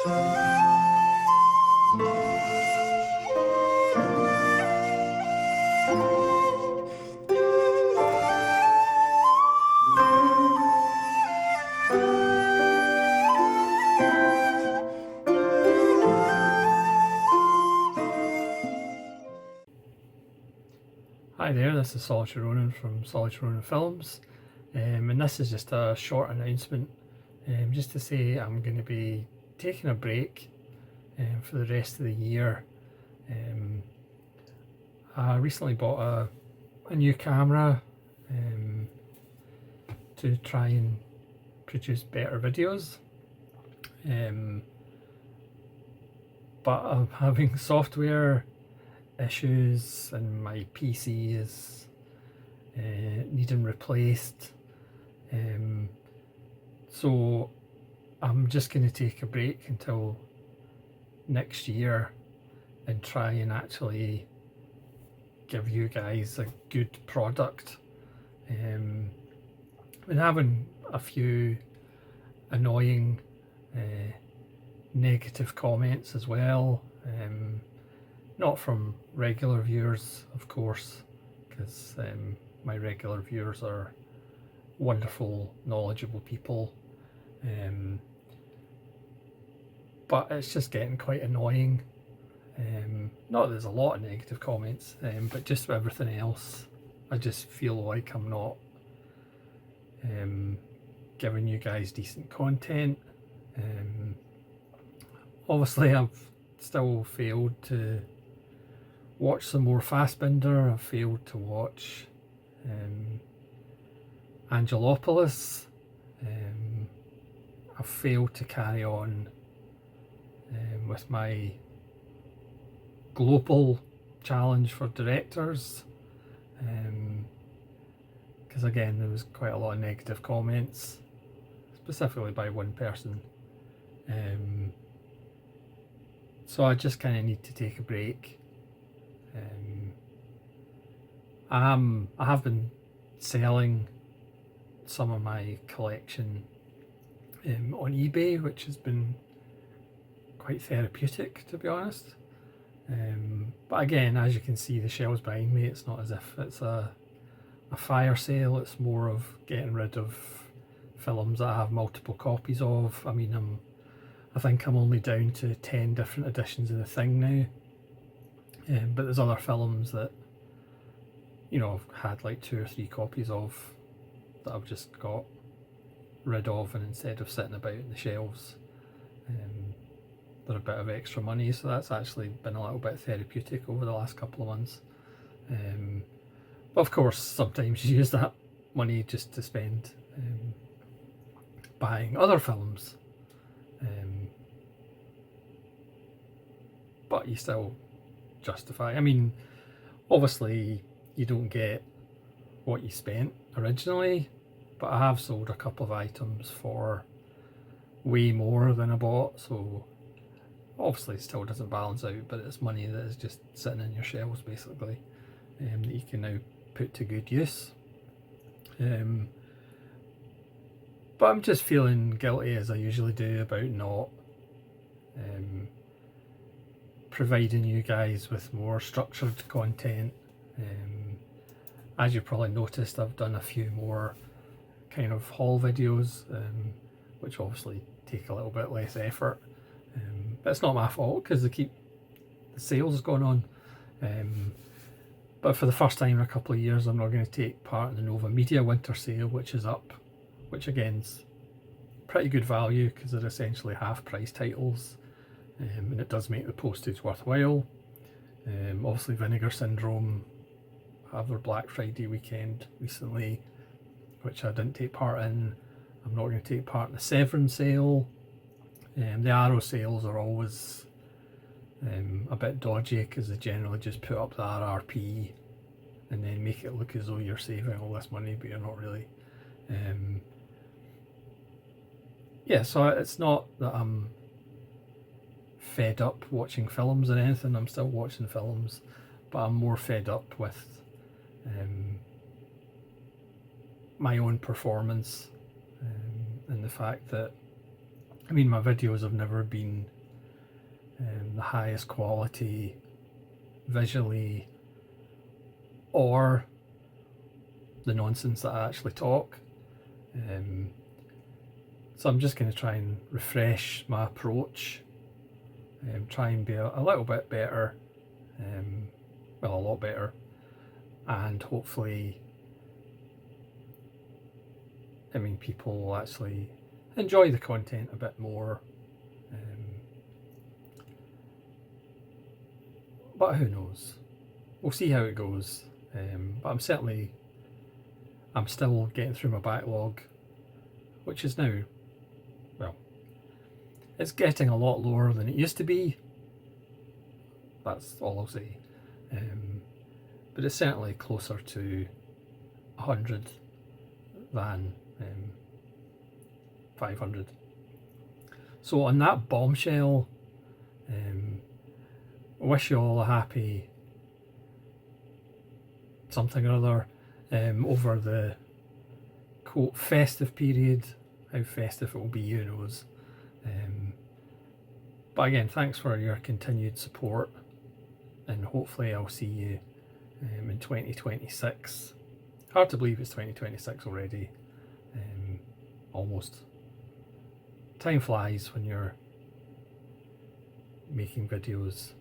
Hi there, this is Solitary Ronin from Solitary Ronin Films, and this is just a short announcement just to say I'm going to be taking a break for the rest of the year. I recently bought a new camera to try and produce better videos, but I'm having software issues and my PC is needing replaced, so I'm just going to take a break until next year and try and actually give you guys a good product. Been having a few annoying negative comments as well, not from regular viewers, of course, because my regular viewers are wonderful, knowledgeable people, but it's just getting quite annoying. Not that there's a lot of negative comments, but just with everything else, I just feel like I'm not giving you guys decent content. Obviously, I've still failed to watch some more Fassbinder. I've failed to watch Angelopoulos. I've failed to carry on with my global challenge for directors, because again there was quite a lot of negative comments, specifically by one person. So I just kind of need to take a break. I have been selling some of my collection on eBay, which has been quite therapeutic, to be honest. But again, as you can see the shelves behind me, it's not as if it's a fire sale. It's more of getting rid of films that I have multiple copies of. I mean, I think I'm only down to 10 different editions of The Thing now, but there's other films that, you know, I've had like 2 or 3 copies of that I've just got rid of, and instead of sitting about in the shelves, they're a bit of extra money, so that's actually been a little bit therapeutic over the last couple of months. But of course, sometimes you use that money just to spend buying other films, but you still justify. I mean, obviously you don't get what you spent originally, but I have sold a couple of items for way more than I bought, so obviously it still doesn't balance out, but it's money that is just sitting in your shelves basically, that you can now put to good use. But I'm just feeling guilty, as I usually do, about not providing you guys with more structured content. As you probably noticed, I've done a few more kind of haul videos, which obviously take a little bit less effort. But it's not my fault because the sales going on. But for the first time in a couple of years, I'm not going to take part in the Nova Media winter sale, which is up, which again's pretty good value because they're essentially half price titles, and it does make the postage worthwhile. Obviously Vinegar Syndrome have their Black Friday weekend recently, which I didn't take part in. I'm not going to take part in the Severin sale. The Arrow sales are always a bit dodgy because they generally just put up the RRP and then make it look as though you're saving all this money, but you're not really. Yeah, so it's not that I'm fed up watching films or anything. I'm still watching films, but I'm more fed up with my own performance, and the fact that, I mean, my videos have never been the highest quality visually, or the nonsense that I actually talk. So I'm just going to try and refresh my approach, try and be a little bit better, well, a lot better, and hopefully, I mean, people will actually enjoy the content a bit more. But who knows? We'll see how it goes. But I'm still getting through my backlog, which is now, well, it's getting a lot lower than it used to be. That's all I'll say. But it's certainly closer to 100 than 500. So on that bombshell, wish you all a happy something or other over the quote festive period. How festive it will be, who knows. But again, thanks for your continued support, and hopefully I'll see you in 2026. Hard to believe it's 2026 already. Almost. Time flies when you're making videos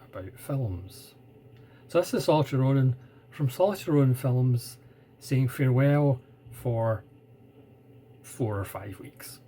about films. So this is Solitary Ronin from Solitary Ronin Films, saying farewell for 4 or 5 weeks.